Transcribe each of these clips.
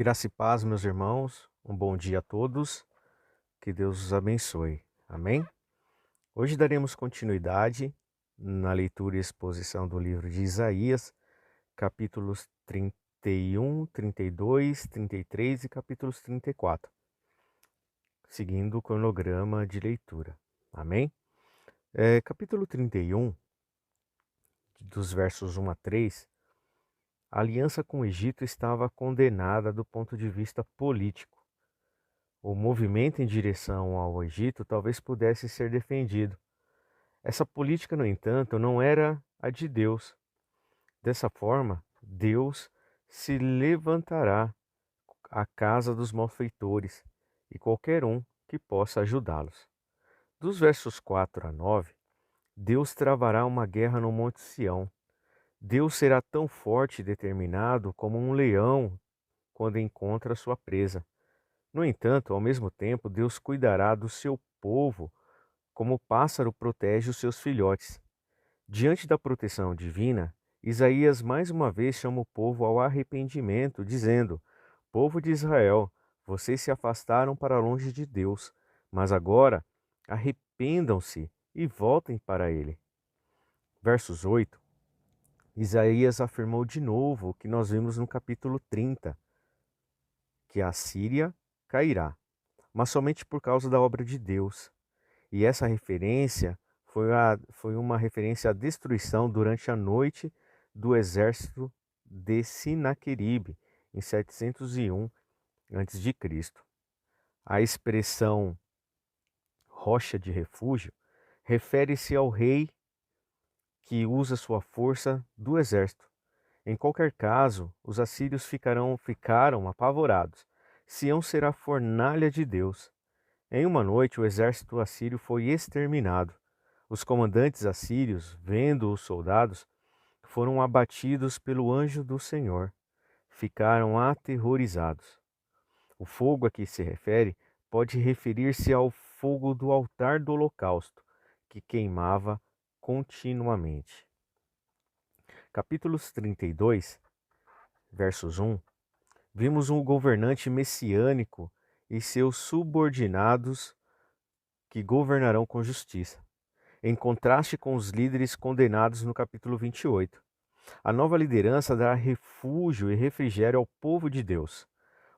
Graça e paz, meus irmãos. Um bom dia a todos. Que Deus os abençoe. Amém? Hoje daremos continuidade na leitura e exposição do livro de Isaías, capítulos 31, 32, 33 e capítulos 34, seguindo o cronograma de leitura. Amém? Capítulo 31, dos versos 1 a 3, a aliança com o Egito estava condenada do ponto de vista político. O movimento em direção ao Egito talvez pudesse ser defendido. Essa política, no entanto, não era a de Deus. Dessa forma, Deus se levantará à casa dos malfeitores e qualquer um que possa ajudá-los. Dos versos 4 a 9, Deus travará uma guerra no Monte Sião. Deus será tão forte e determinado como um leão quando encontra sua presa. No entanto, ao mesmo tempo, Deus cuidará do seu povo como o pássaro protege os seus filhotes. Diante da proteção divina, Isaías mais uma vez chama o povo ao arrependimento, dizendo: Povo de Israel, vocês se afastaram para longe de Deus, mas agora arrependam-se e voltem para Ele. Versos 8, Isaías afirmou de novo o que nós vimos no capítulo 30, que a Síria cairá, mas somente por causa da obra de Deus. E essa referência foi uma referência à destruição durante a noite do exército de Sinaqueribe, em 701 a.C. A expressão rocha de refúgio refere-se ao rei que usa sua força do exército. Em qualquer caso, os assírios ficaram apavorados. Sião será fornalha de Deus. Em uma noite, o exército assírio foi exterminado. Os comandantes assírios, vendo os soldados, foram abatidos pelo anjo do Senhor. Ficaram aterrorizados. O fogo a que se refere pode referir-se ao fogo do altar do holocausto, que queimava continuamente. Capítulos 32, versos 1. Vimos um governante messiânico e seus subordinados que governarão com justiça, em contraste com os líderes condenados no capítulo 28. A nova liderança dará refúgio e refrigério ao povo de Deus.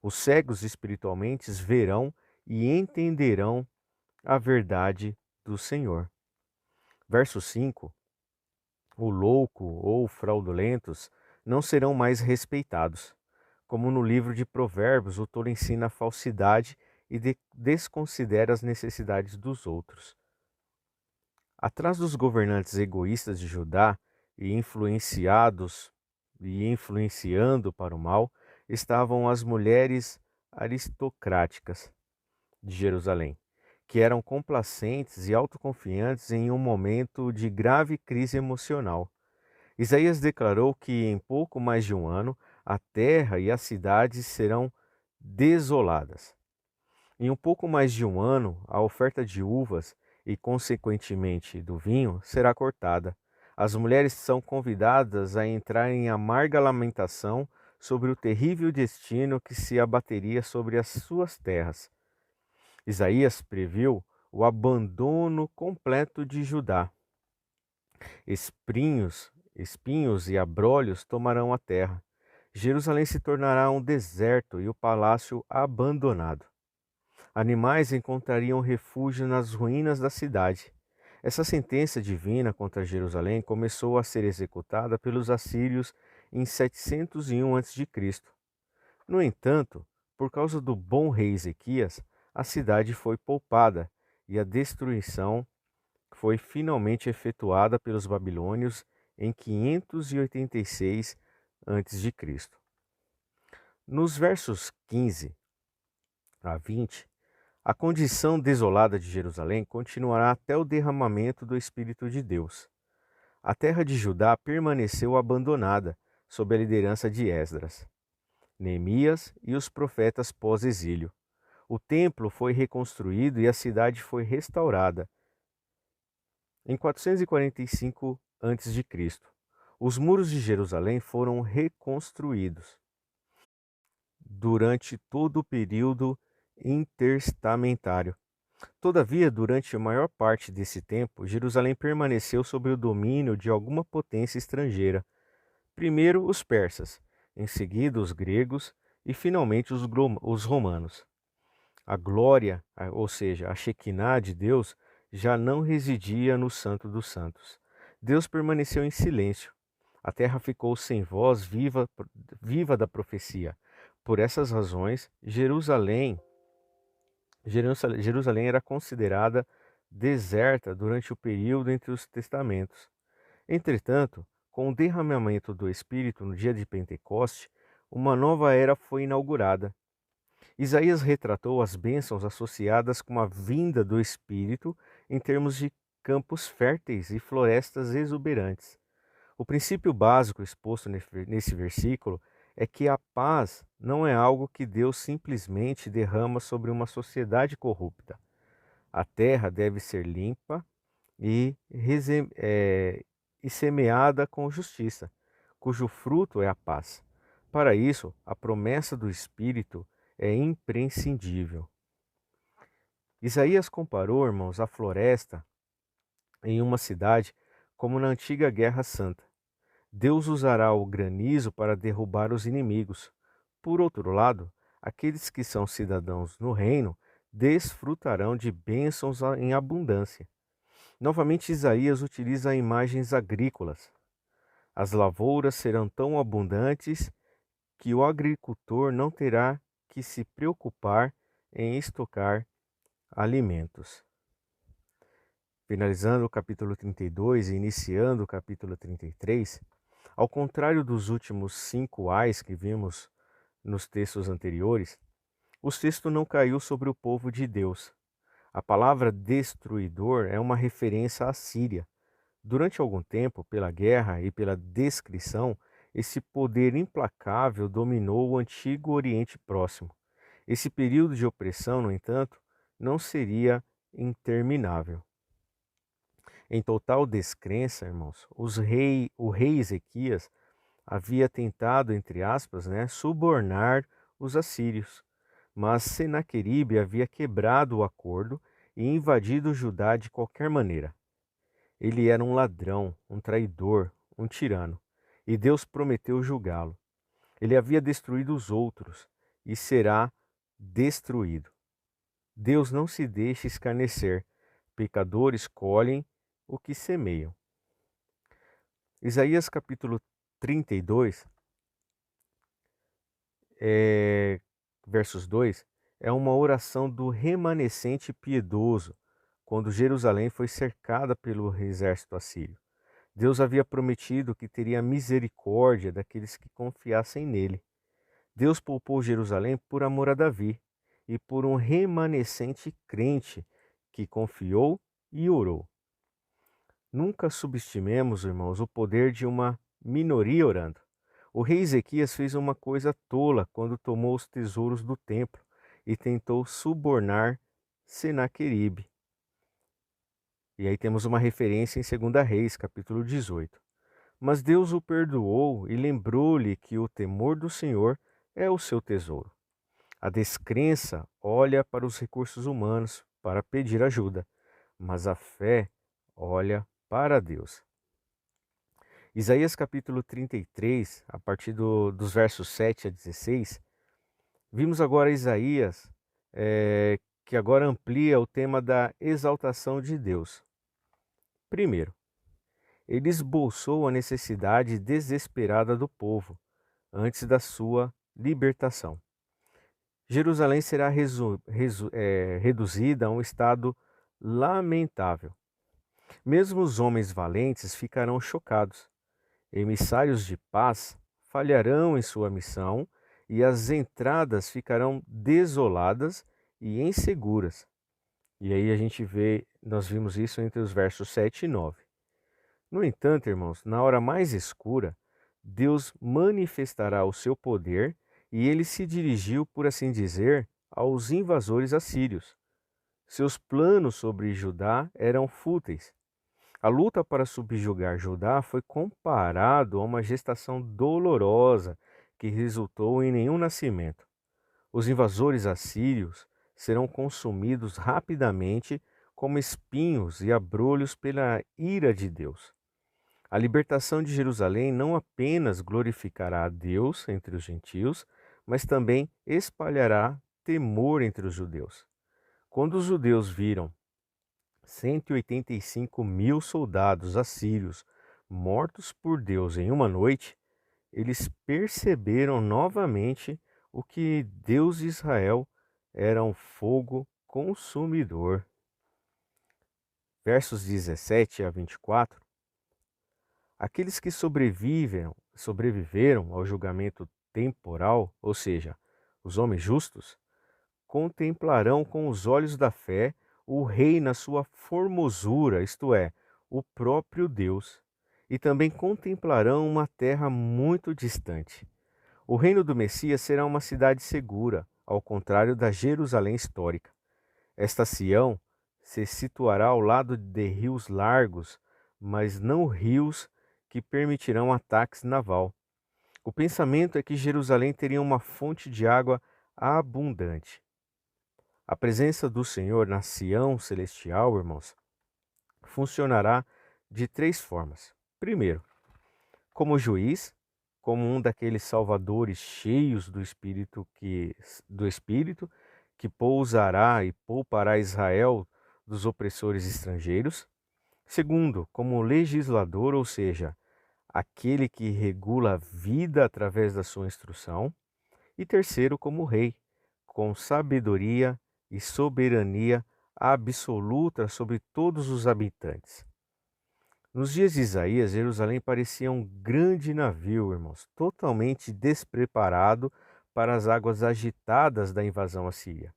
Os cegos espiritualmente verão e entenderão a verdade do Senhor. Verso 5. O louco ou fraudulentos não serão mais respeitados. Como no livro de Provérbios, o tolo ensina a falsidade e desconsidera as necessidades dos outros. Atrás dos governantes egoístas de Judá e influenciando para o mal, estavam as mulheres aristocráticas de Jerusalém, que eram complacentes e autoconfiantes em um momento de grave crise emocional. Isaías declarou que em pouco mais de um ano a terra e as cidades serão desoladas. Em um pouco mais de um ano, a oferta de uvas e, consequentemente, do vinho será cortada. As mulheres são convidadas a entrar em amarga lamentação sobre o terrível destino que se abateria sobre as suas terras. Isaías previu o abandono completo de Judá. Espinhos e abrolhos tomarão a terra. Jerusalém se tornará um deserto e o palácio abandonado. Animais encontrariam refúgio nas ruínas da cidade. Essa sentença divina contra Jerusalém começou a ser executada pelos assírios em 701 a.C. No entanto, por causa do bom rei Ezequias, a cidade foi poupada e a destruição foi finalmente efetuada pelos babilônios em 586 a.C. Nos versos 15 a 20, a condição desolada de Jerusalém continuará até o derramamento do Espírito de Deus. A terra de Judá permaneceu abandonada sob a liderança de Esdras, Neemias e os profetas pós-exílio. O templo foi reconstruído e a cidade foi restaurada. Em 445 a.C., os muros de Jerusalém foram reconstruídos. durante todo o período intertestamentário. Todavia, durante a maior parte desse tempo, Jerusalém permaneceu sob o domínio de alguma potência estrangeira. Primeiro os persas, em seguida os gregos e finalmente os romanos. A glória, ou seja, a Shekinah de Deus, já não residia no Santo dos Santos. Deus permaneceu em silêncio. A terra ficou sem voz viva da profecia. Por essas razões, Jerusalém era considerada deserta durante o período entre os testamentos. Entretanto, com o derramamento do Espírito no dia de Pentecoste, uma nova era foi inaugurada. Isaías retratou as bênçãos associadas com a vinda do Espírito em termos de campos férteis e florestas exuberantes. O princípio básico exposto nesse versículo é que a paz não é algo que Deus simplesmente derrama sobre uma sociedade corrupta. A terra deve ser limpa e, e semeada com justiça, cujo fruto é a paz. Para isso, a promessa do Espírito é imprescindível. Isaías comparou, irmãos, a floresta em uma cidade como na antiga Guerra Santa. Deus usará o granizo para derrubar os inimigos. Por outro lado, aqueles que são cidadãos no reino desfrutarão de bênçãos em abundância. Novamente, Isaías utiliza imagens agrícolas. As lavouras serão tão abundantes que o agricultor não terá que se preocupar em estocar alimentos. Finalizando o capítulo 32 e iniciando o capítulo 33, ao contrário dos últimos 5 ais que vimos nos textos anteriores, o texto não caiu sobre o povo de Deus. A palavra destruidor é uma referência à Síria. Durante algum tempo, pela guerra e pela descrição, esse poder implacável dominou o antigo Oriente Próximo. Esse período de opressão, no entanto, não seria interminável. Em total descrença, irmãos, o rei Ezequias havia tentado, entre aspas, subornar os assírios, mas Senaqueribe havia quebrado o acordo e invadido Judá de qualquer maneira. Ele era um ladrão, um traidor, um tirano, e Deus prometeu julgá-lo. Ele havia destruído os outros e será destruído. Deus não se deixa escarnecer. Pecadores colhem o que semeiam. Isaías capítulo 32, versos 2, é uma oração do remanescente piedoso, quando Jerusalém foi cercada pelo exército assírio. Deus havia prometido que teria misericórdia daqueles que confiassem nele. Deus poupou Jerusalém por amor a Davi e por um remanescente crente que confiou e orou. Nunca subestimemos, irmãos, o poder de uma minoria orando. O rei Ezequias fez uma coisa tola quando tomou os tesouros do templo e tentou subornar Senaqueribe. E aí temos uma referência em 2 Reis, capítulo 18. Mas Deus o perdoou e lembrou-lhe que o temor do Senhor é o seu tesouro. A descrença olha para os recursos humanos para pedir ajuda, mas a fé olha para Deus. Isaías capítulo 33, a partir dos versos 7 a 16, vimos agora Isaías que agora amplia o tema da exaltação de Deus. Primeiro, ele esboçou a necessidade desesperada do povo antes da sua libertação. Jerusalém será reduzida a um estado lamentável. Mesmo os homens valentes ficarão chocados. Emissários de paz falharão em sua missão e as entradas ficarão desoladas e inseguras. E aí nós vimos isso entre os versos 7 e 9. No entanto, irmãos, na hora mais escura, Deus manifestará o seu poder e ele se dirigiu, por assim dizer, aos invasores assírios. Seus planos sobre Judá eram fúteis. A luta para subjugar Judá foi comparado a uma gestação dolorosa que resultou em nenhum nascimento. Os invasores assírios serão consumidos rapidamente como espinhos e abrolhos pela ira de Deus. A libertação de Jerusalém não apenas glorificará a Deus entre os gentios, mas também espalhará temor entre os judeus. Quando os judeus viram 185 mil soldados assírios mortos por Deus em uma noite, eles perceberam novamente o que Deus de Israel era um fogo consumidor. Versos 17 a 24. Aqueles que sobreviveram ao julgamento temporal, ou seja, os homens justos, contemplarão com os olhos da fé o Rei na sua formosura, isto é, o próprio Deus, e também contemplarão uma terra muito distante. O reino do Messias será uma cidade segura, ao contrário da Jerusalém histórica. Esta Sião se situará ao lado de rios largos, mas não rios que permitirão ataques naval. O pensamento é que Jerusalém teria uma fonte de água abundante. A presença do Senhor na Sião celestial, irmãos, funcionará de três formas. Primeiro, como juiz, como um daqueles salvadores cheios do Espírito que pousará e poupará Israel dos opressores estrangeiros. Segundo, como legislador, ou seja, aquele que regula a vida através da sua instrução. E terceiro, como rei, com sabedoria e soberania absoluta sobre todos os habitantes. Nos dias de Isaías, Jerusalém parecia um grande navio, irmãos, totalmente despreparado para as águas agitadas da invasão assíria.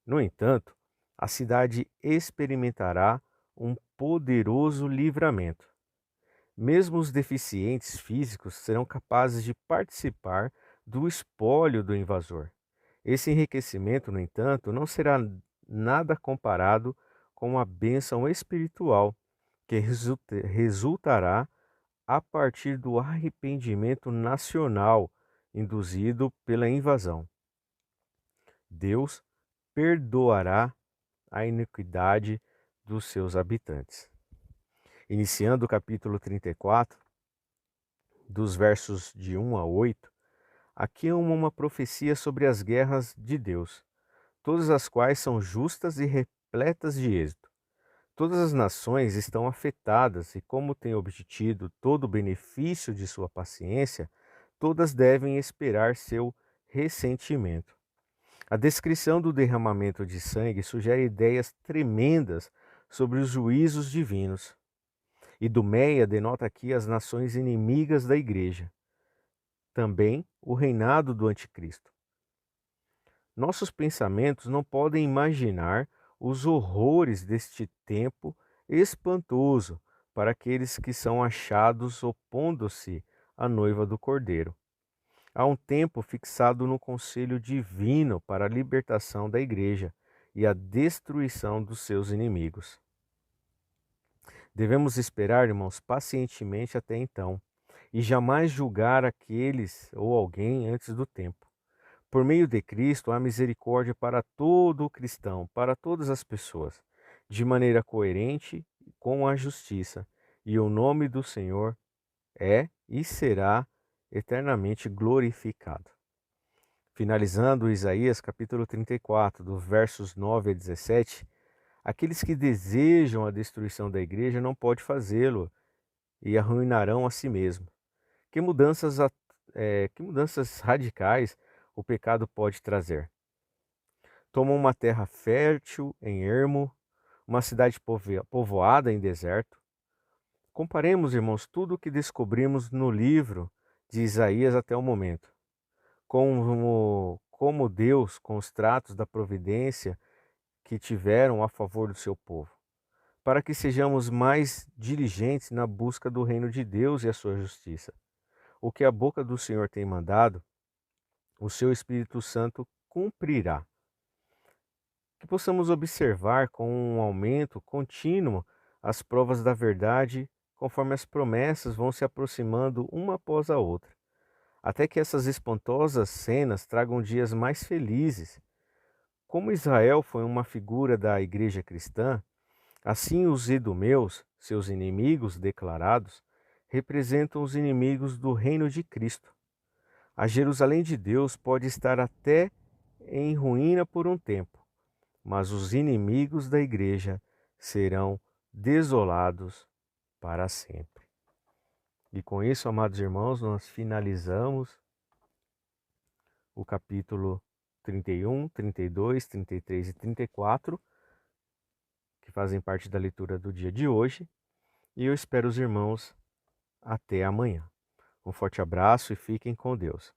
No entanto, a cidade experimentará um poderoso livramento. Mesmo os deficientes físicos serão capazes de participar do espólio do invasor. Esse enriquecimento, no entanto, não será nada comparado com a bênção espiritual que resultará a partir do arrependimento nacional induzido pela invasão. Deus perdoará a iniquidade dos seus habitantes. Iniciando o capítulo 34, dos versos de 1 a 8, aqui é uma profecia sobre as guerras de Deus, todas as quais são justas e repletas de êxito. Todas as nações estão afetadas e, como têm obtido todo o benefício de sua paciência, todas devem esperar seu ressentimento. A descrição do derramamento de sangue sugere ideias tremendas sobre os juízos divinos. Idumeia denota aqui as nações inimigas da igreja. Também o reinado do anticristo. Nossos pensamentos não podem imaginar os horrores deste tempo espantoso para aqueles que são achados opondo-se à noiva do Cordeiro. Há um tempo fixado no conselho divino para a libertação da igreja e a destruição dos seus inimigos. Devemos esperar, irmãos, pacientemente até então, e jamais julgar aqueles ou alguém antes do tempo. Por meio de Cristo, há misericórdia para todo o cristão, para todas as pessoas, de maneira coerente com a justiça, e o nome do Senhor é e será eternamente glorificado. Finalizando Isaías capítulo 34, dos versos 9 a 17, aqueles que desejam a destruição da igreja não podem fazê-lo e arruinarão a si mesmo. Que mudanças radicais o pecado pode trazer? Toma uma terra fértil em ermo, uma cidade povoada em deserto. Comparemos, irmãos, tudo o que descobrimos no livro de Isaías até o momento. Como Deus, com os tratos da providência que tiveram a favor do seu povo, para que sejamos mais diligentes na busca do reino de Deus e a sua justiça. O que a boca do Senhor tem mandado, o seu Espírito Santo cumprirá. Que possamos observar com um aumento contínuo as provas da verdade, conforme as promessas vão se aproximando uma após a outra. até que essas espantosas cenas tragam dias mais felizes. Como Israel foi uma figura da igreja cristã, assim os idumeus, seus inimigos declarados, representam os inimigos do reino de Cristo. A Jerusalém de Deus pode estar até em ruína por um tempo, mas os inimigos da igreja serão desolados para sempre. E com isso, amados irmãos, nós finalizamos o capítulo 31, 32, 33 e 34, que fazem parte da leitura do dia de hoje. E eu espero os irmãos até amanhã. Um forte abraço e fiquem com Deus.